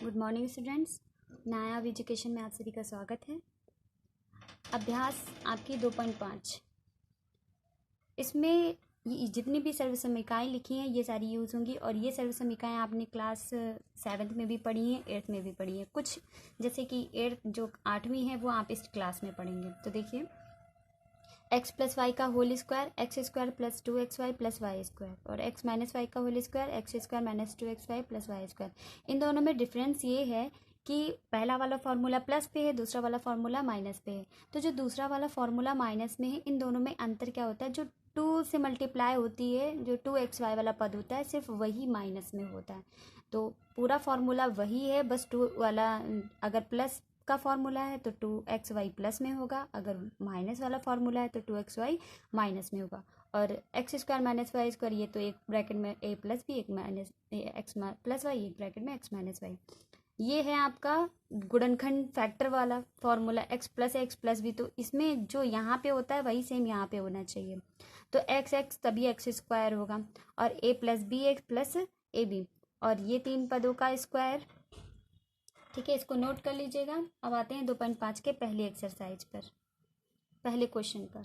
Good morning students. Nayab education में आप सभी का स्वागत है। अभ्यास आपकी 2.5। इसमें ये जितनी भी सर्व समीकरण लिखी हैं ये सारी यूज़ होंगी और ये सर्व समीकरण आपने क्लास 7th में भी पढ़ी हैं, 8th में भी पढ़ी हैं। कुछ जैसे कि 8th जो 8वीं है वो आप इस क्लास में पढ़ेंगे। तो देखिए, एक्स प्लस वाई का whole square x square plus 2xy plus y square और एक्स माइनस वाई का whole square x square minus 2xy plus y square. इन दोनों में डिफरेंस ये है कि पहला वाला फार्मूला प्लस पे है, दूसरा वाला फार्मूला माइनस पे है। तो जो दूसरा वाला फार्मूला माइनस में है, इन दोनों में अंतर क्या होता है, जो 2 से मल्टीप्लाई होती है, जो 2xy वाला पद होता है सिर्फ वही माइनस में होता है। तो पूरा फार्मूला वही है, बस 2 वाला अगर प्लस का फार्मूला है तो 2xy प्लस में होगा, अगर माइनस वाला फार्मूला है तो 2xy माइनस में होगा। और x square minus y square ये तो एक ब्रैकेट में a प्लस बी, एक माइनस एक्स प्लस वाई, एक ब्रैकेट में एक्स माइनस वाई। ये है आपका गुणनखंड फैक्टर वाला formula x plus x plus b. तो इसमें जो यहाँ पे होता है वही सेम यहाँ पे होना चाहिए। तो एक्स एक्स तभी एक्स स्क्वायर होगा और a plus b x plus a b और ये 3 पदों का स्क्वायर। ठीक है, इसको नोट कर लीजिएगा। अब आते हैं 2.5 के पहले एक्सरसाइज पर, पहले क्वेश्चन पर।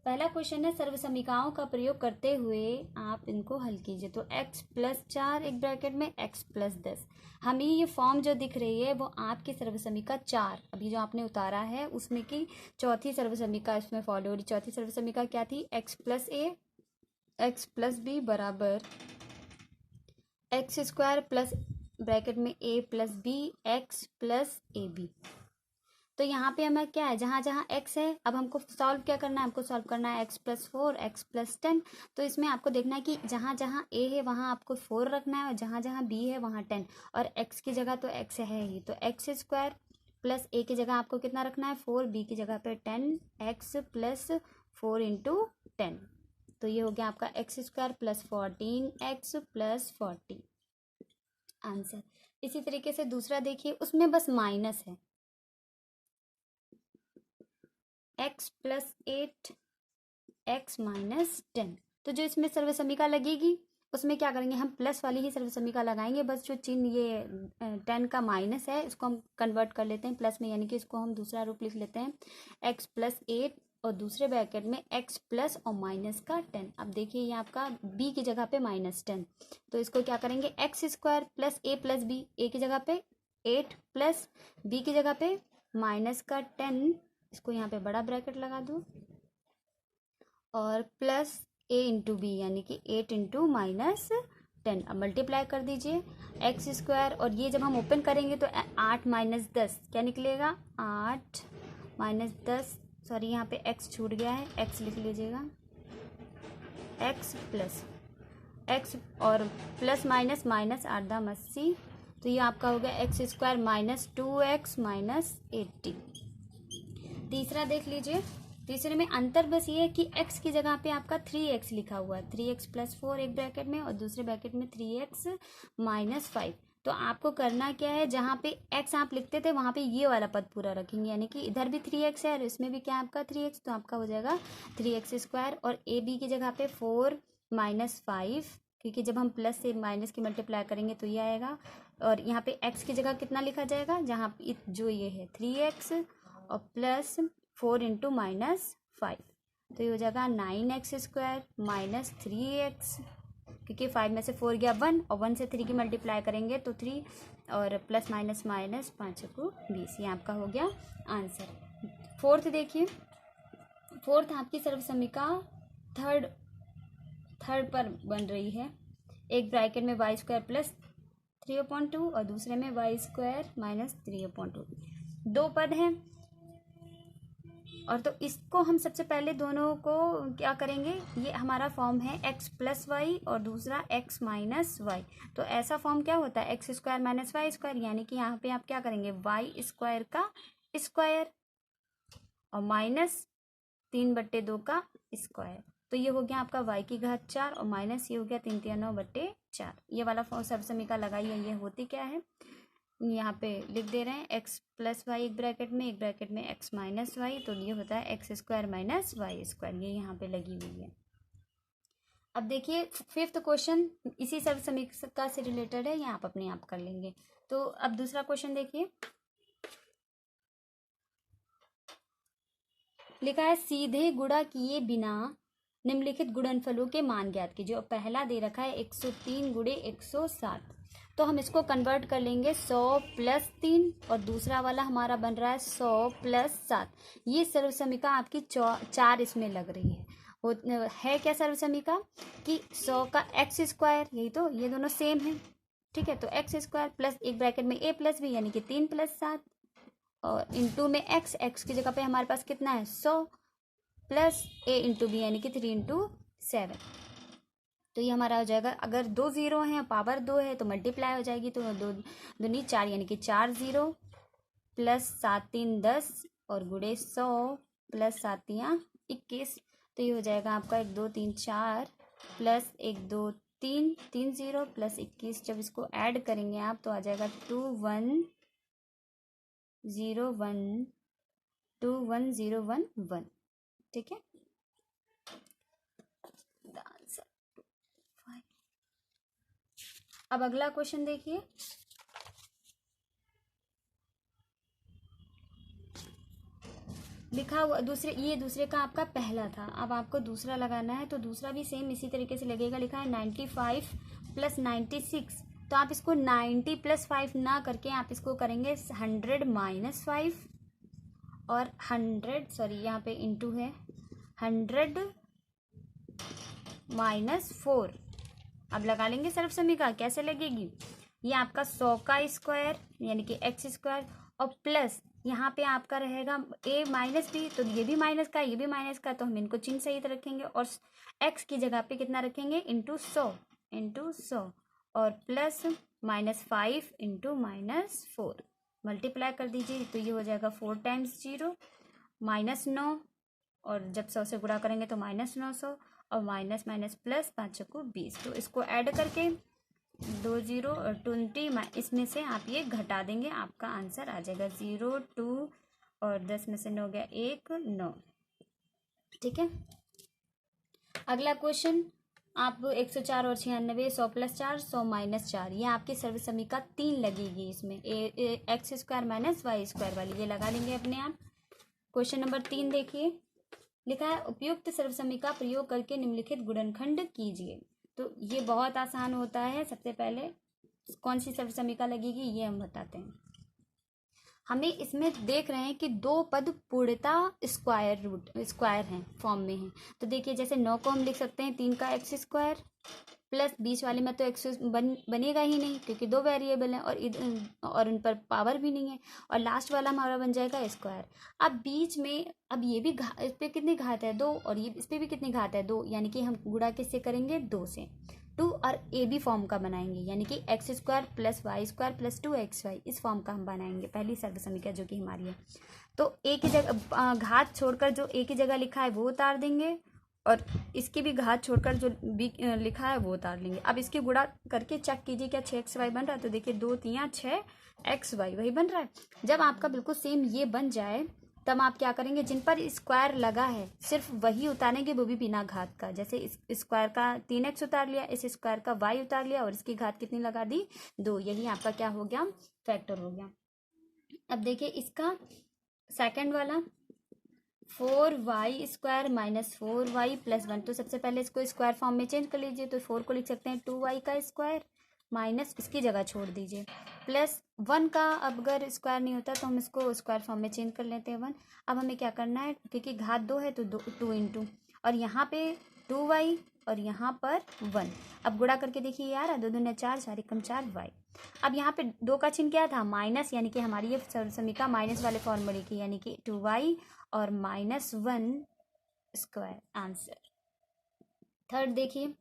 पहला क्वेश्चन है, सर्व समीकरणों का प्रयोग करते हुए आप इनको हल कीजिए। तो x प्लस 4 एक ब्रैकेट में x प्लस 10। हमें ये फॉर्म जो दिख रही है वो आपकी सर्व समीकरण 4 अभी जो आपने उतारा है उसमें की चौथी सर्व समीकरण इसमें फॉलो हो रही। चौथी सर्व समीकरण क्या थी, x plus a x plus b बराबर एक्स स्क्वायर प्लस ब्रैकेट में a plus b x plus a b. तो यहाँ पे हमें क्या है, जहाँ जहाँ x है, अब हमको सॉल्व क्या करना है, हमको सॉल्व करना है x प्लस 4 एक्स प्लस 10। तो इसमें आपको देखना है कि जहाँ जहाँ a है वहाँ आपको 4 रखना है और जहाँ जहाँ b है वहाँ 10। और x की जगह तो x है ही, तो एक्स स्क्वायर प्लस a की जगह आपको कितना रखना है 4, b की जगह पे 10, x प्लस 4 इंटू 10। तो ये हो गया आपका x square plus 14 x plus 40 answer. इसी तरीके से दूसरा देखिए, उसमें बस माइनस है, x प्लस 8 एक्स माइनस 10। तो जो इसमें सर्व समीकरण लगेगी उसमें क्या करेंगे, हम प्लस वाली ही सर्व समीकरण लगाएंगे। बस जो चिन्ह ये 10 का माइनस है इसको हम कन्वर्ट कर लेते हैं प्लस में, यानी कि इसको हम दूसरा रूप लिख लेते हैं x प्लस 8 और दूसरे ब्रैकेट में x प्लस और माइनस का 10। अब देखिए ये आपका b की जगह पे माइनस 10, तो इसको क्या करेंगे x square plus a plus b, a की जगह पे 8 प्लस b की जगह पे माइनस का 10, इसको यहाँ पे बड़ा ब्रैकेट लगा दो और प्लस a इंटू बी यानी कि 8 इंटू माइनस 10। अब मल्टीप्लाई कर दीजिए एक्स स्क्वायर और ये जब हम ओपन करेंगे तो 8 माइनस 10 क्या निकलेगा, 8 माइनस 10, सॉरी यहाँ पे x छूट गया है, x लिख लीजिएगा, x प्लस x और प्लस माइनस माइनस 8 दाम 80। तो ये आपका हो गया x square minus 2x minus 80। तीसरा देख लीजिए, तीसरे में अंतर बस ये है कि x की जगह पे आपका 3x लिखा हुआ है, 3x प्लस 4 एक ब्रैकेट में और दूसरे ब्रैकेट में 3x माइनस 5। तो आपको करना क्या है, जहाँ पे x आप लिखते थे वहाँ पे ये वाला पद पूरा रखेंगे, यानी कि इधर भी 3x है और इसमें भी क्या है आपका 3x, तो आपका हो जाएगा 3x स्क्वायर और ए बी की जगह पे 4 माइनस 5, क्योंकि जब हम प्लस से माइनस की मल्टीप्लाई करेंगे तो ये आएगा। और यहाँ पे x की जगह कितना लिखा जाएगा, जहाँ जो ये है 3x और प्लस 4 इंटू माइनस 5, तो ये हो जाएगा 9x स्क्वायर माइनस 3x, क्योंकि 5 में से 4 गया 1 और 1 से 3 की मल्टीप्लाई करेंगे तो 3 और प्लस माइनस माइनस 5 को 20। ये आपका हो गया आंसर। फोर्थ देखिए, फोर्थ आपकी सर्व समीकरण थर्ड पर बन रही है। एक ब्रैकेट में वाई स्क्वायर प्लस 3/2 और दूसरे में वाई स्क्वायर माइनस 3/2। दो पद हैं और तो इसको हम सबसे पहले दोनों को क्या करेंगे, ये हमारा फॉर्म है x प्लस वाई और दूसरा x माइनस वाई। तो ऐसा फॉर्म क्या होता है, x square minus y square, यानी कि यहाँ पे आप क्या करेंगे वाई स्क्वायर का स्क्वायर और माइनस 3/2 का स्क्वायर। तो ये हो गया आपका y की घात 4 और माइनस ये हो गया 3/9/4। ये वाला सब समीकरण लगाइए, ये होती क्या है, यहाँ पे लिख दे रहे हैं x प्लस वाई एक ब्रैकेट में x माइनस वाई, तो ये होता है x square minus y square, ये यहाँ पे लगी हुई है। अब देखिए फिफ्थ क्वेश्चन इसी सर्व समीक्षा से रिलेटेड है, ये आप अपने आप कर लेंगे। तो अब दूसरा क्वेश्चन देखिए, लिखा है सीधे गुणा किए बिना निम्नलिखित गुणनफलों के मान ज्ञात कीजिए। जो पहला दे रखा है 103 गुणे 107, तो हम इसको कन्वर्ट कर लेंगे 100 प्लस 3, और दूसरा वाला हमारा बन रहा है 100 प्लस 7। ये सर्व समीक्षा आपकी 4 इसमें लग रही है। है क्या सर्व समीक्षा कि 100 का एक्स स्क्वायर, यही तो, ये दोनों सेम है, ठीक है। तो एक्स स्क्वायर प्लस एक ब्रैकेट में ए प्लस बी यानी कि 3 प्लस 7, और इंटू में एक्स की जगह पे हमारे पास कितना है 100 प्लस ए इंटू बी यानी कि 3 इंटू 7। तो ये हमारा हो जाएगा, अगर 2 0 हैं पावर 2 है तो मल्टीप्लाई हो जाएगी, तो 2 दूनी 4 यानी कि 4 0 प्लस 7 3 10 और गुणे 100 प्लस 7 3 21। तो ये हो जाएगा आपका 1 2 3 4 प्लस 1 2 3 3 0 प्लस 21। जब इसको ऐड करेंगे आप तो आ जाएगा 2 1 0 1 2 1 0 1 1, ठीक है। अब अगला क्वेश्चन देखिए, लिखा हुआ दूसरे का आपका पहला था, अब आपको दूसरा लगाना है। तो दूसरा भी सेम इसी तरीके से लगेगा। लिखा है 95 प्लस 96, तो आप इसको 90 प्लस 5 ना करके आप इसको करेंगे 100 माइनस 5 और 100, सॉरी यहाँ पे इंटू है, 100 माइनस 4। अब लगा लेंगे सर्व समीकरण, कैसे लगेगी, ये आपका 100 का स्क्वायर यानी कि एक्स स्क्वायर, और प्लस यहाँ पे आपका रहेगा ए माइनस बी, तो ये भी माइनस का ये भी माइनस का, तो हम इनको चिन्ह सहित रखेंगे, और एक्स की जगह पे कितना रखेंगे इंटू 100 और plus minus 5 into minus 4, multiply कर दीजिए। तो ये हो जाएगा 4 टाइम्स 0 माइनस 9, और जब 100 से गुणा करेंगे तो माइनस 900, और माइनस माइनस प्लस 5 को 20। तो इसको ऐड करके 2 0 और 20, इसमें से आप ये घटा देंगे, आपका आंसर आ जाएगा 0 2 और 10 में से 9 गया 1 9, ठीक है। अगला क्वेश्चन, आप 104 और 96, 100 प्लस 4 100 माइनस 4, ये आपकी सर्व समीकरण 3 लगेगी। इसमें x square minus y square वाली ये लगा लेंगे अपने आप। क्वेश्चन नंबर 3 देखिए, लिखा है उपयुक्त सर्व समीकरण प्रयोग करके निम्नलिखित गुणनखंड कीजिए। तो ये बहुत आसान होता है। सबसे पहले कौन सी सर्व समीकरण लगेगी ये हम बताते हैं। हमें इसमें देख रहे हैं कि 2 पद पूर्णतः स्क्वायर हैं, फॉर्म में हैं। तो देखिए जैसे 9 को हम लिख सकते हैं 3 का एक्स स्क्वायर, प्लस 20 वाले में तो एक्स बनेगा ही नहीं क्योंकि 2 वेरिएबल हैं और उन पर पावर भी नहीं है, और लास्ट वाला हमारा बन जाएगा स्क्वायर। अब बीच में अब ये भी इस पर कितनी घात है 2, और ये इस पर भी कितनी घात है 2, यानी कि हम गुणा किससे करेंगे 2 से। 2 और ए बी फॉर्म का बनाएंगे, यानी कि x square plus y square plus 2xy, इस फॉर्म का हम बनाएंगे पहली सर्व समीकरण जो कि हमारी है। तो ए की जगह घात छोड़कर जो ए की जगह लिखा है वो उतार देंगे, और इसकी भी घात छोड़कर जो बी लिखा है वो उतार लेंगे। अब इसके गुणा करके चेक कीजिए क्या 6xy बन रहा है। तो देखिए 2 3 6xy वही बन रहा है। जब आपका बिल्कुल सेम ये बन जाए तब आप क्या करेंगे, जिन पर स्क्वायर लगा है सिर्फ वही उतारेंगे, वो भी बिना घात का। जैसे इस स्क्वायर का 3x उतार लिया, इस स्क्वायर का y उतार लिया, और इसकी घात कितनी लगा दी 2, यही आपका क्या हो गया फैक्टर हो गया। अब देखिए इसका सेकंड वाला 4y square minus 4y plus 1, तो सबसे पहले इसको स्क्वायर फॉर्म में चेंज कर लीजिए। तो 4 को लिख सकते हैं 2y का स्क्वायर माइनस इसकी जगह छोड़ दीजिए प्लस 1 का, अब अगर स्क्वायर नहीं होता तो हम इसको स्क्वायर फॉर्म में चेंज कर लेते हैं 1। अब हमें क्या करना है, क्योंकि घात 2 है तो 2 इंटू, और यहाँ पे 2y और यहाँ पर 1। अब गुणा करके देखिए यार 2 दूनी 4 4 एकम 4y। अब यहाँ पे 2 का चिन्ह क्या था माइनस, यानी कि हमारी ये समीकरण माइनस वाले फॉर्मूले की, यानी कि 2y और माइनस 1 स्क्वायर आंसर। थर्ड देखिए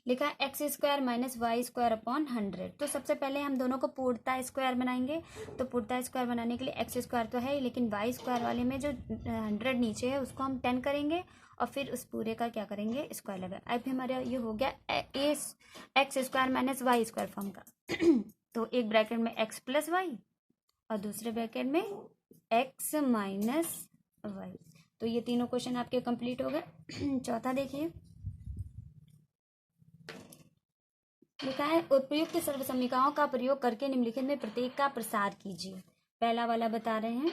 लिखा है x square minus y square upon 100। तो सबसे पहले हम दोनों को पूर्णतः स्क्वायर बनाएंगे। तो पूर्णतः स्क्वायर बनाने के लिए एक्स स्क्वायर तो है ही, लेकिन वाई स्क्वायर वाले में जो 100 नीचे है उसको हम 10 करेंगे, और फिर उस पूरे का क्या करेंगे स्क्वायर लगा। अब हमारा ये हो गया x square minus y square form का। तो एक ब्रैकेट में एक्स प्लस वाई और दूसरे ब्रैकेट में एक्स माइनस वाई। तो ये तीनों क्वेश्चन आपके कंप्लीट हो गए। चौथा देखिए, लिखा है उपयुक्त सर्वसमीकाओं का प्रयोग करके निम्नलिखित में प्रत्येक का प्रसार कीजिए। पहला वाला बता रहे हैं,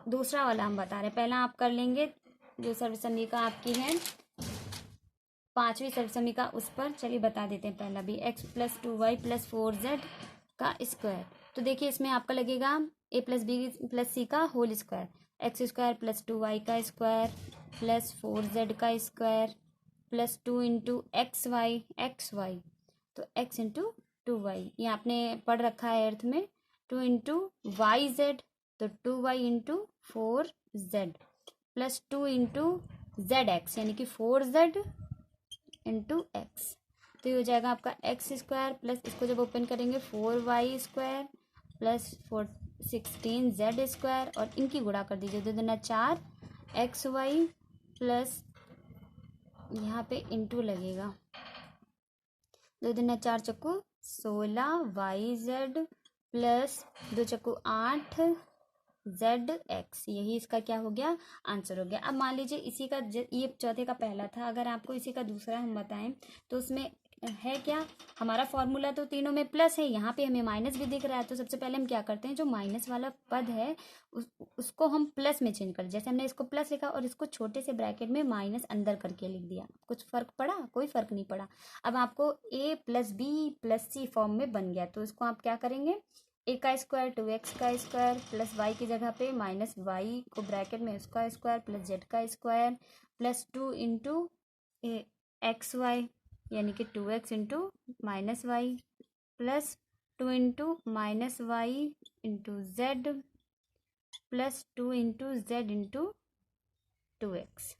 दूसरा वाला हम बता रहे हैं। पहला आप कर लेंगे जो सर्वसमीका आपकी है 5वीं सर्वसमीका, उस पर चलिए बता देते हैं। पहला भी x+2y+4z का स्क्वायर। तो देखिए इसमें आपका लगेगा a+b+c का होल स्क्वायर, x² + 2y का स्क्वायर +4z का स्क्वायर +2 इंटू xy, तो x इंटू 2y, ये आपने पढ़ रखा है अर्थ में। 2 इंटू yz, तो 2y into 4z +2 into zx, यानी कि 4z इंटू एक्स। तो ये हो जाएगा आपका x² प्लस इसको जब ओपन करेंगे 4y² प्लस 16z² और इनकी गुणा कर दीजिए, 2 दूना 4 xy प्लस यहाँ पे इंटू लगेगा, 2 दूना 4 चक्कू 16 yz प्लस 2 चक्कू 8 zx। यही इसका क्या हो गया, आंसर हो गया। अब मान लीजिए इसी का ये चौथे का पहला था, अगर आपको इसी का दूसरा हम बताएं तो उसमें है क्या, हमारा फॉर्मूला तो तीनों में प्लस है, यहाँ पे हमें माइनस भी दिख रहा है। तो सबसे पहले हम क्या करते हैं, जो माइनस वाला पद है उसको हम प्लस में चेंज कर, जैसे हमने इसको प्लस लिखा और इसको छोटे से ब्रैकेट में माइनस अंदर करके लिख दिया। कुछ फर्क पड़ा? कोई फर्क नहीं पड़ा। अब आपको a+b+c फॉर्म में बन गया, तो इसको आप क्या करेंगे, a² 2x² प्लस y की जगह पे माइनस y को ब्रैकेट में उसका square plus z² plus 2 into xy, यानी कि 2x into -y plus 2 into -y into z plus 2 into z into 2x।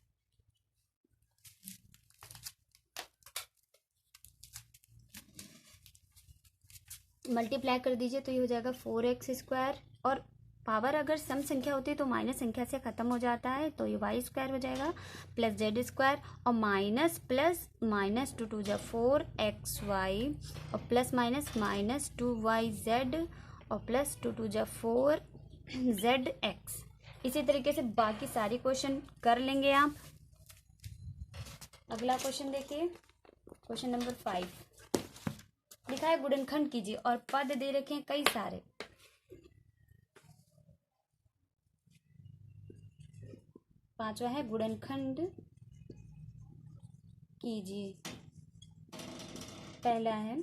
Multiply कर दीजिए तो ये हो जाएगा 4x², और पावर अगर सम संख्या होती है तो माइनस संख्या से खत्म हो जाता है, तो ये y² हो जाएगा प्लस z² और माइनस प्लस माइनस 2 2 जा 4xy और प्लस माइनस माइनस 2yz और प्लस 2 2 जा 4zx। इसी तरीके से बाकी सारी क्वेश्चन कर लेंगे आप। अगला क्वेश्चन देखिए, क्वेश्चन नंबर 5 लिखा है गुणनखंड कीजिए और पद दे रखे हैं कई सारे। पांचवा है गुणनखंड कीजिए। पहला है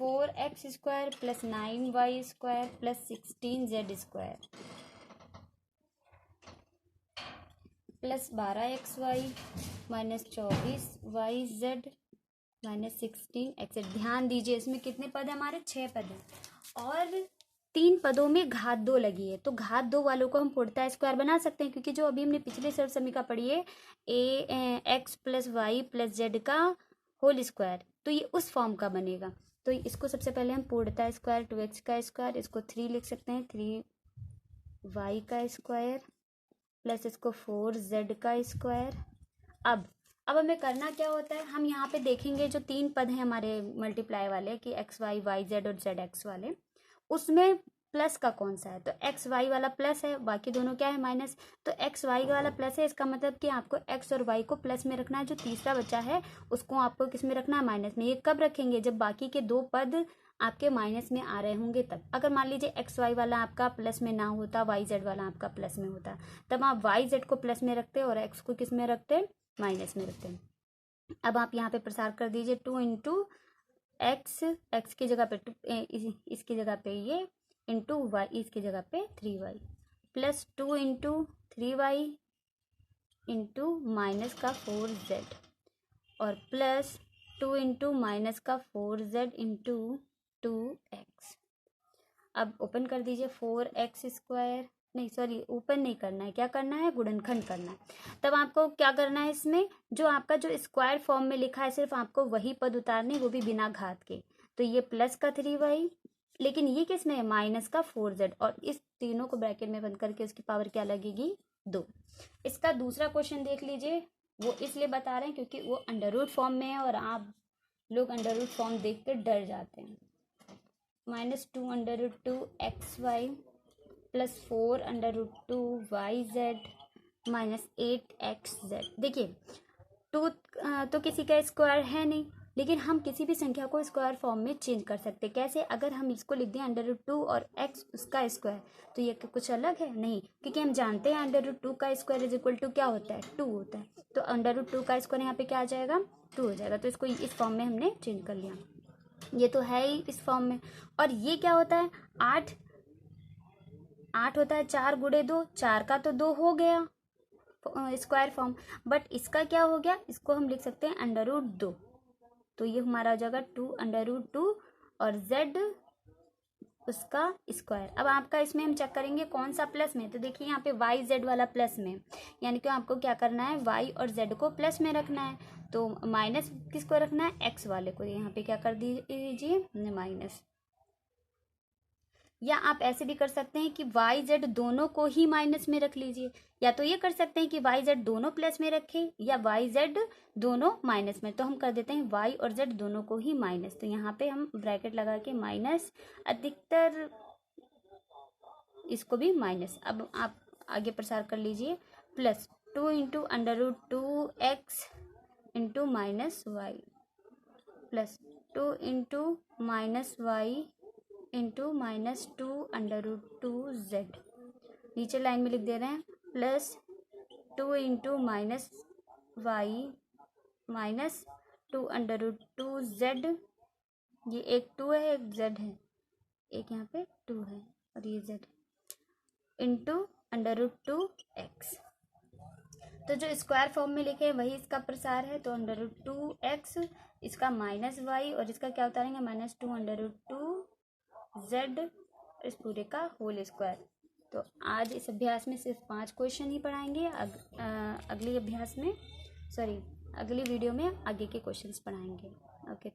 4x² plus 9y² plus 16z² plus 12xy minus 24yz minus 16x। ध्यान दीजिए इसमें कितने पद है, हमारे 6 पद हैं और 3 पदों में घात 2 लगी है, तो घात 2 वालों को हम पूर्णतः स्क्वायर बना सकते हैं, क्योंकि जो अभी हमने पिछले सर्वसमीका पढ़ी है x plus y plus z का होल स्क्वायर, तो ये उस फॉर्म का बनेगा। तो इसको सबसे पहले हम पूर्णतः स्क्वायर 2x का स्क्वायर, इसको 3 लिख सकते हैं, 3y का स्क्वायर प्लस इसको 4z का स्क्वायर। अब हमें करना क्या होता है, हम यहाँ पे देखेंगे जो 3 पद हैं हमारे मल्टीप्लाई वाले कि एक्स वाई वाई जेड और जेड एक्स वाले, उसमें प्लस का कौन सा है, तो एक्स वाई वाला प्लस है, बाकी दोनों क्या है माइनस। तो एक्स वाई वाला प्लस है, इसका मतलब कि आपको एक्स और वाई को प्लस में रखना है, जो तीसरा बचा है उसको आपको किस में रखना है, माइनस में। ये कब रखेंगे, जब बाकी के 2 पद आपके माइनस में आ रहे होंगे तब। अगर मान लीजिए एक्स वाई वाला आपका प्लस में ना होता, वाई जेड वाला आपका प्लस में होता, तब आप वाई जेड को प्लस में रखते और एक्स को किस में रखते, माइनस में रखते हैं। अब आप यहाँ पे प्रसार कर दीजिए 2 इंटू एक्स की जगह पे 2, इसकी जगह पे ये इंटू वाई, इसकी जगह पे 3y plus 2 into 3y into minus का 4z और प्लस 2 इंटू माइनस का 4z इंटू 2x। अब ओपन कर दीजिए 4x², नहीं सॉरी ओपन नहीं करना है, क्या करना है, गुणनखंड करना है। तब आपको क्या करना है, इसमें जो आपका जो स्क्वायर फॉर्म में लिखा है सिर्फ आपको वही पद उतारने, वो भी बिना घात के। तो ये प्लस का 3y, लेकिन ये किस में है, माइनस का 4z, और इस तीनों को ब्रैकेट में बंद करके उसकी पावर क्या लगेगी, 2। इसका दूसरा क्वेश्चन देख लीजिए, वो इसलिए बता रहे हैं क्योंकि वो अंडर रूट फॉर्म में है और आप लोग अंडर रूट फॉर्म देख कर डर जाते हैं। -2√2xy plus 4√2yz minus 8xz। देखिए 2 तो किसी का स्क्वायर है नहीं, लेकिन हम किसी भी संख्या को स्क्वायर फॉर्म में चेंज कर सकते हैं। कैसे? अगर हम इसको लिख दें √2 और x उसका स्क्वायर, तो ये कुछ अलग है? नहीं, क्योंकि हम जानते हैं √2 का स्क्वायर इज इक्वल टू क्या होता है? 2 होता है। तो √2 का स्क्वायर यहाँ पे क्या आ जाएगा? 2 हो जाएगा। तो इसको इस फॉर्म में हमने चेंज कर लिया। ये तो है ही इस फॉर्म में। और ये क्या होता है? 8 होता है 4 गुणे 2, 4 का तो 2 हो गया स्क्वायर फॉर्म, बट इसका क्या हो गया? इसको हम लिख सकते हैं √2। तो ये हमारा हो जाएगा 2√2 और z उसका स्क्वायर। अब आपका इसमें हम चेक करेंगे कौन सा प्लस में। तो देखिए यहाँ पे y z वाला प्लस में, यानी कि आपको क्या करना है? y और z को प्लस में रखना है। तो माइनस किसको रखना है? x वाले को। यहाँ पे क्या कर दीजिए? माइनस। या आप ऐसे भी कर सकते हैं कि y z दोनों को ही माइनस में रख लीजिए, या तो ये कर सकते हैं कि y z दोनों प्लस में रखें या y z दोनों माइनस में। तो हम कर देते हैं y और z दोनों को ही माइनस। तो यहाँ पे हम ब्रैकेट लगा के माइनस, अधिकतर इसको भी माइनस। अब आप आगे प्रसार कर लीजिए, plus 2 into √2x into minus y, plus 2 into minus y into minus 2√2z। नीचे लाइन में लिख दे रहे हैं plus 2 into minus y minus 2√2z। ये एक 2 है, एक z है, एक यहाँ पे 2 है और ये z, इंटू √2x। तो जो स्क्वायर फॉर्म में लिखे हैं वही इसका प्रसार है। तो √2x, इसका माइनस वाई और इसका क्या उतारेंगे? माइनस 2√2z, इस पूरे का होल स्क्वायर। तो आज इस अभ्यास में सिर्फ 5 क्वेश्चन ही पढ़ाएंगे। अगली वीडियो में आगे के क्वेश्चंस पढ़ाएंगे। ओके।